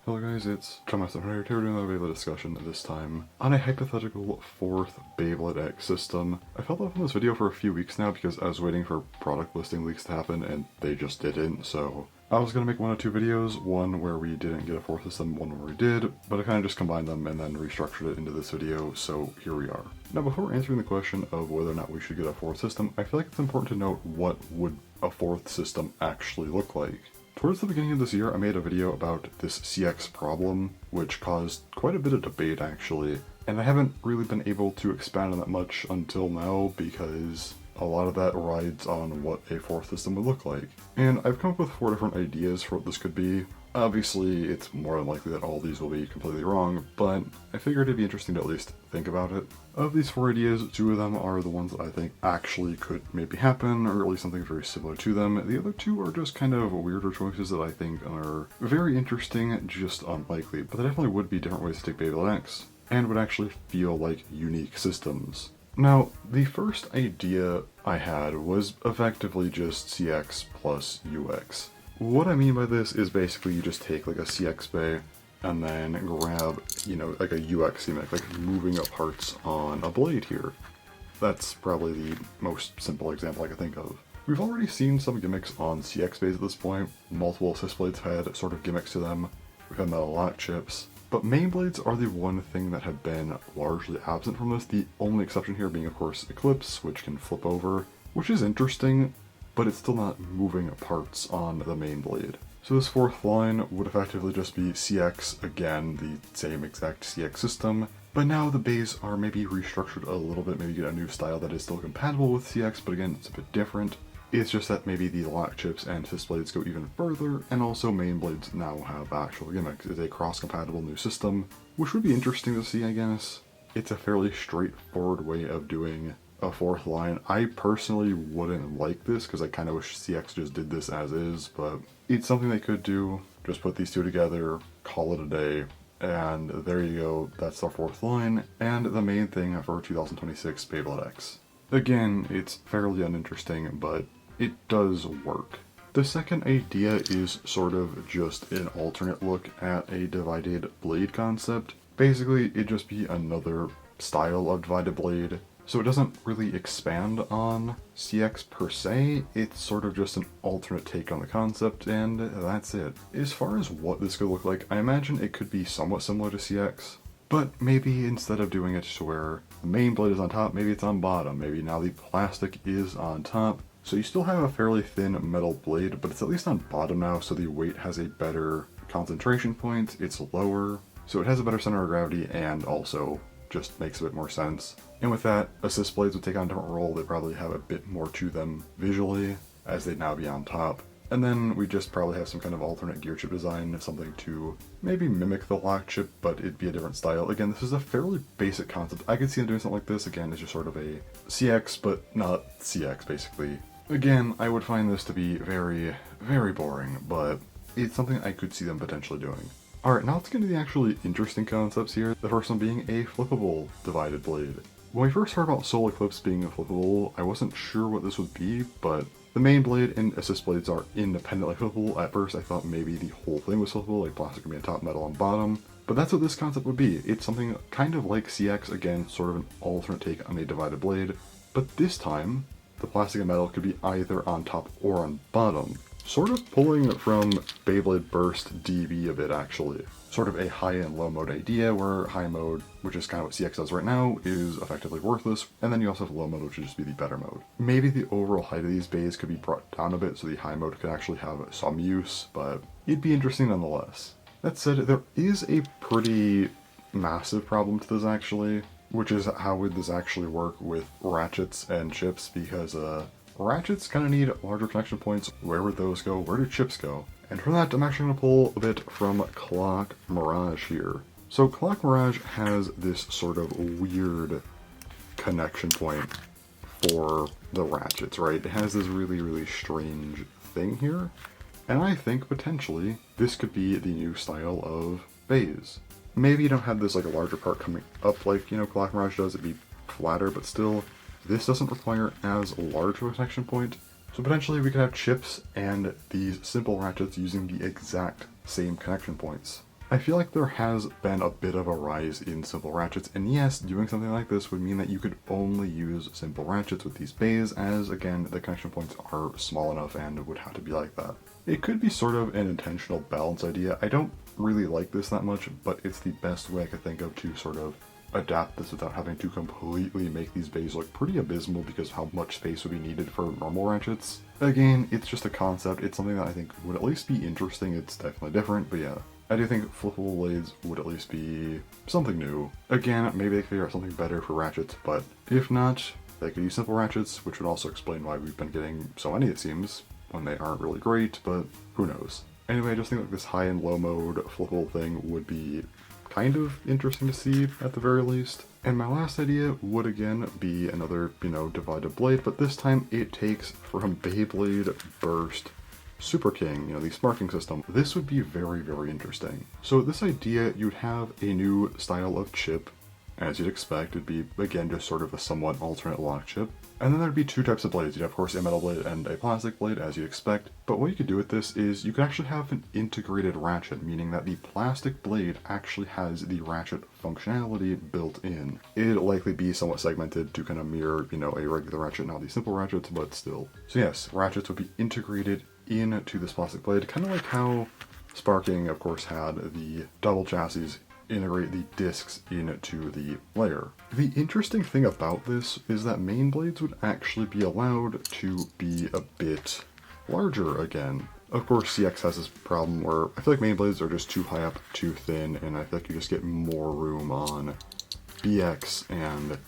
Hello guys, it's Thomas here. Today we're doing another Beyblade discussion, this time on a hypothetical fourth Beyblade X system. I've held off on this video for a few weeks now because I was waiting for product listing leaks to happen and they just didn't, so I was going to make one or two videos, one where we didn't get a fourth system, one where we did, but I kind of just combined them and then restructured it into this video, so here we are. Now before answering the question of whether or not we should get a fourth system, I feel like it's important to note what would a fourth system actually look like. Towards the beginning of this year, I made a video about this CX problem, which caused quite a bit of debate actually, and I haven't really been able to expand on that much until now because a lot of that rides on what a fourth system would look like. And I've come up with 4 different ideas for what this could be. Obviously, it's more than likely that all these will be completely wrong, but I figured it'd be interesting to at least think about it. Of these 4 ideas, 2 of them are the ones that I think actually could maybe happen, or at least something very similar to them. The other 2 are just kind of weirder choices that I think are very interesting, just unlikely, but there definitely would be different ways to take Beyblade X, and would actually feel like unique systems. Now, the first idea I had was effectively just CX plus UX. What I mean by this is basically you just take like a CX bay and then grab, like a UX gimmick, like moving up parts on a blade here. That's probably the most simple example I can think of. We've already seen some gimmicks on CX bays at this point. Multiple assist blades had sort of gimmicks to them. We've had metal lock chips. But main blades are the one thing that have been largely absent from this, the only exception here being of course Eclipse, which can flip over, which is interesting, but it's still not moving parts on the main blade. So this fourth line would effectively just be CX, again, the same exact CX system, but now the bays are maybe restructured a little bit, maybe get a new style that is still compatible with CX, but again, it's a bit different. It's just that maybe the lock chips and fist blades go even further, and also main blades now have actual gimmicks. It's a cross-compatible new system, which would be interesting to see, I guess. It's a fairly straightforward way of doing a fourth line. I personally wouldn't like this, because I kind of wish CX just did this as is, but it's something they could do. Just put these 2 together, call it a day, and there you go, that's our fourth line, and the main thing for 2026 Beyblade X. Again, it's fairly uninteresting, but it does work. The second idea is sort of just an alternate look at a divided blade concept. Basically, it'd just be another style of divided blade. So it doesn't really expand on CX per se, it's sort of just an alternate take on the concept, and that's it. As far as what this could look like, I imagine it could be somewhat similar to CX, but maybe instead of doing it to where the main blade is on top, maybe it's on bottom, maybe now the plastic is on top. So you still have a fairly thin metal blade, but it's at least on bottom now, so the weight has a better concentration point, it's lower, so it has a better center of gravity, and also just makes a bit more sense. And with that, assist blades would take on a different role, they probably have a bit more to them visually, as they'd now be on top. And then we just probably have some kind of alternate gear chip design, something to maybe mimic the lock chip, but it'd be a different style. Again, this is a fairly basic concept. I could see them doing something like this. Again, it's just sort of a CX, but not CX, basically. Again, I would find this to be very, very boring, but it's something I could see them potentially doing. Alright, now let's get into the actually interesting concepts here. The first one being a flippable divided blade. When we first heard about Soul Eclipse being a flippable, I wasn't sure what this would be, but the main blade and assist blades are independently flippable. At first I thought maybe the whole thing was flippable, like plastic would be on top, metal on bottom, but that's what this concept would be. It's something kind of like CX, again, sort of an alternate take on a divided blade, but this time, the plastic and metal could be either on top or on bottom. Sort of pulling from Beyblade Burst DB a bit, actually. Sort of a high and low mode idea, where high mode, which is kind of what CX does right now, is effectively worthless, and then you also have low mode, which would just be the better mode. Maybe the overall height of these bays could be brought down a bit, so the high mode could actually have some use, but it'd be interesting nonetheless. That said, there is a pretty massive problem to this, actually, which is how would this actually work with ratchets and chips, because ratchets kind of need larger connection points. Where would those go? Where do chips go? And for that, I'm actually going to pull a bit from Clock Mirage here. So Clock Mirage has this sort of weird connection point for the ratchets, right? It has this really, really strange thing here. And I think potentially this could be the new style of bays. Maybe you don't have this like a larger part coming up like, Clock Mirage does, it'd be flatter, but still, this doesn't require as large of a connection point. So potentially we could have chips and these simple ratchets using the exact same connection points. I feel like there has been a bit of a rise in simple ratchets, and yes, doing something like this would mean that you could only use simple ratchets with these bays, as again, the connection points are small enough and would have to be like that. It could be sort of an intentional balance idea. I don't really like this that much, but it's the best way I could think of to sort of adapt this without having to completely make these bays look pretty abysmal because of how much space would be needed for normal ratchets. Again, it's just a concept. It's something that I think would at least be interesting. It's definitely different, but yeah. I do think flippable blades would at least be something new. Again, maybe they could figure out something better for ratchets, but if not, they could use simple ratchets, which would also explain why we've been getting so many, it seems, when they aren't really great, but who knows. Anyway, I just think like this high and low mode flippable thing would be kind of interesting to see at the very least. And my last idea would again be another, divided blade, but this time it takes from Beyblade Burst Super King, the sparking system. This would be very, very interesting. So this idea, you'd have a new style of chip. As you'd expect, it'd be, again, just sort of a somewhat alternate lock chip. And then there'd be two types of blades. You'd have, of course, a metal blade and a plastic blade, as you'd expect. But what you could do with this is you could actually have an integrated ratchet, meaning that the plastic blade actually has the ratchet functionality built in. It'd likely be somewhat segmented to kind of mirror, a regular ratchet, not the simple ratchets, but still. So yes, ratchets would be integrated into this plastic blade, kind of like how Sparking, of course, had the double chassis integrate the discs into the layer. The interesting thing about this is that main blades would actually be allowed to be a bit larger again. Of course, CX has this problem where I feel like main blades are just too high up, too thin, and I feel like you just get more room on BX and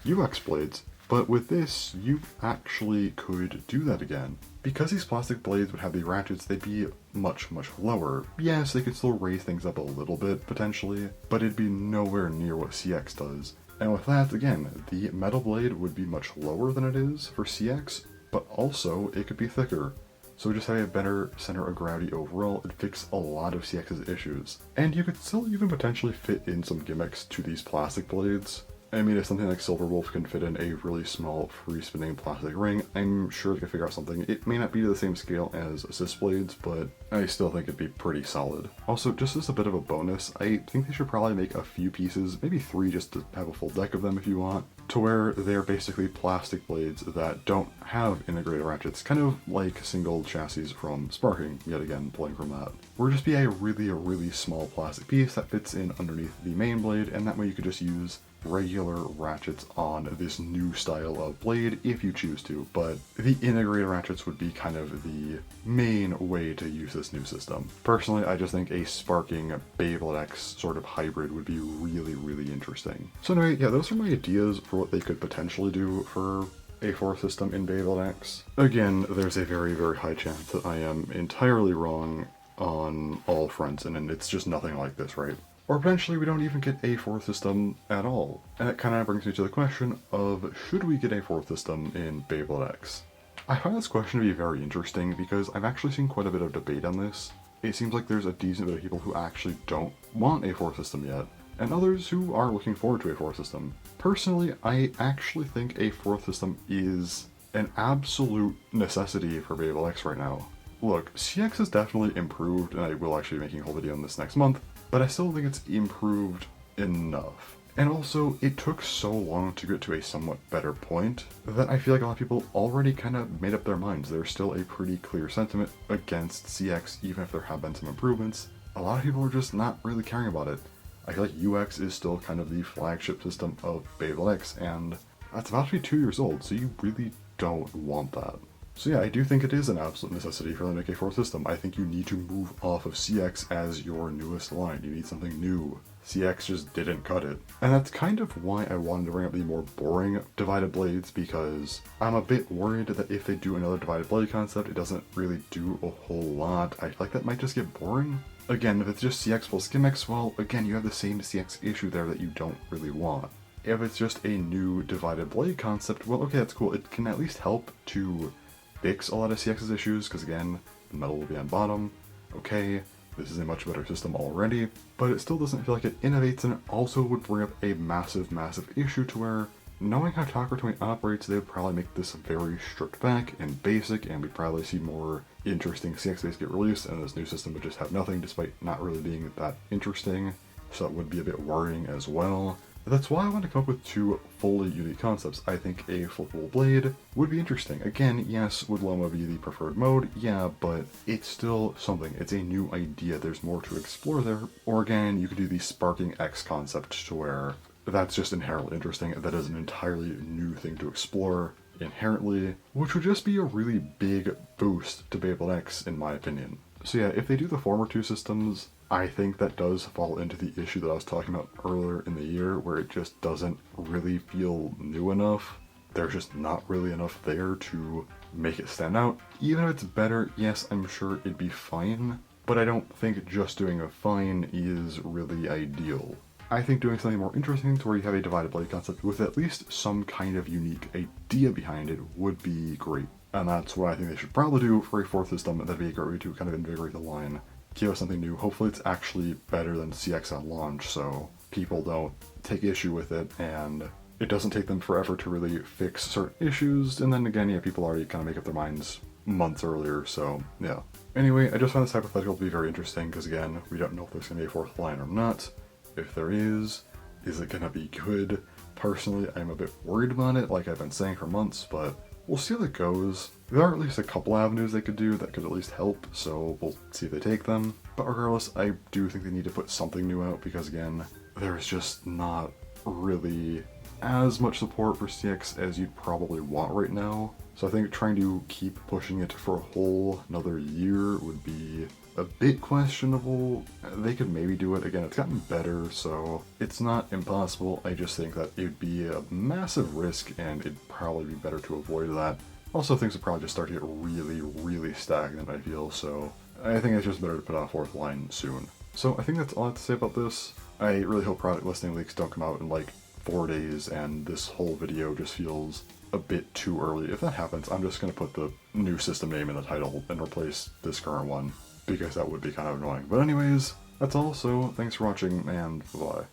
UX blades. But with this, you actually could do that again. Because these plastic blades would have the ratchets, they'd be much, much lower. Yes, they could still raise things up a little bit, potentially, but it'd be nowhere near what CX does. And with that, again, the metal blade would be much lower than it is for CX, but also it could be thicker. So just having a better center of gravity overall, it fixed a lot of CX's issues. And you could still even potentially fit in some gimmicks to these plastic blades. I mean, if something like Silverwolf can fit in a really small free-spinning plastic ring, I'm sure they can figure out something. It may not be to the same scale as assist blades, but I still think it'd be pretty solid. Also, just as a bit of a bonus, I think they should probably make a few pieces, maybe 3 just to have a full deck of them if you want, to where they're basically plastic blades that don't have integrated ratchets, kind of like single chassis from Sparking, yet again, pulling from that. Or just be a really small plastic piece that fits in underneath the main blade, and that way you could just use regular ratchets on this new style of blade if you choose to, but the integrated ratchets would be kind of the main way to use this new system. Personally, I just think a Sparking Beyblade X sort of hybrid would be really interesting. So anyway, yeah, those are my ideas for what they could potentially do for a fourth system in Beyblade X. Again, there's a very high chance that I am entirely wrong on all fronts, and it's just nothing like this, right? Or potentially we don't even get a fourth system at all. And that kind of brings me to the question of, should we get a fourth system in Beyblade X? I find this question to be very interesting because I've actually seen quite a bit of debate on this. It seems like there's a decent bit of people who actually don't want a fourth system yet, and others who are looking forward to a fourth system. Personally, I actually think a fourth system is an absolute necessity for Beyblade X right now. Look, CX has definitely improved, and I will actually be making a whole video on this next month, but I still think it's improved enough. And also, it took so long to get to a somewhat better point that I feel like a lot of people already kind of made up their minds. There's still a pretty clear sentiment against CX, even if there have been some improvements. A lot of people are just not really caring about it. I feel like UX is still kind of the flagship system of Beyblade X, and that's about to be 2 years old, so you really don't want that. So yeah, I do think it is an absolute necessity for them to make a fourth system. I think you need to move off of CX as your newest line. You need something new. CX just didn't cut it. And that's kind of why I wanted to bring up the more boring divided blades, because I'm a bit worried that if they do another divided blade concept, it doesn't really do a whole lot. I feel like that might just get boring. Again, if it's just CX plus gimmicks, well, again, you have the same CX issue there that you don't really want. If it's just a new divided blade concept, well, okay, that's cool. It can at least help to fix a lot of CX's issues, because again, the metal will be on bottom. Okay, this is a much better system already, but it still doesn't feel like it innovates, and it also would bring up a massive issue to where knowing how Takara operates, they would probably make this very stripped back and basic, and we'd probably see more interesting CX-based get released, and this new system would just have nothing despite not really being that interesting, so that would be a bit worrying as well. But that's why I want to come up with two fully unique concepts. I think a flippable blade would be interesting. Again, yes, would Loma be the preferred mode? Yeah, but it's still something. It's a new idea. There's more to explore there. Or again, you could do the Sparking X concept to where that's just inherently interesting. That is an entirely new thing to explore inherently, which would just be a really big boost to Beyblade X in my opinion. So yeah, if they do the former two systems, I think that does fall into the issue that I was talking about earlier in the year, where it just doesn't really feel new enough. There's just not really enough there to make it stand out. Even if it's better, yes, I'm sure it'd be fine, but I don't think just doing a fine is really ideal. I think doing something more interesting to where you have a divided blade concept with at least some kind of unique idea behind it would be great. And that's what I think they should probably do for a fourth system. That'd be a great way to kind of invigorate the line. Give us something new. Hopefully it's actually better than CX at launch, so people don't take issue with it, and it doesn't take them forever to really fix certain issues. And then again, yeah, people already kind of make up their minds months earlier, so yeah. Anyway, I just found this hypothetical to be very interesting, because again, we don't know if there's going to be a fourth line or not. If there is it going to be good? Personally, I'm a bit worried about it, like I've been saying for months, but we'll see how it goes. There are at least a couple avenues they could do that could at least help, so we'll see if they take them. But regardless, I do think they need to put something new out because, again, there's just not really as much support for CX as you'd probably want right now. So I think trying to keep pushing it for a whole another year would be a bit questionable. They could maybe do it. Again, it's gotten better, so it's not impossible. I just think that it would be a massive risk, and it'd probably be better to avoid that. Also, things would probably just start to get really, really stagnant, I feel, so I think it's just better to put out a fourth line soon. So I think that's all I have to say about this. I really hope product listing leaks don't come out in like 4 days, and this whole video just feels a bit too early. If that happens, I'm just going to put the new system name in the title and replace this current one, because that would be kind of annoying. But anyways, that's all, so thanks for watching, and bye-bye.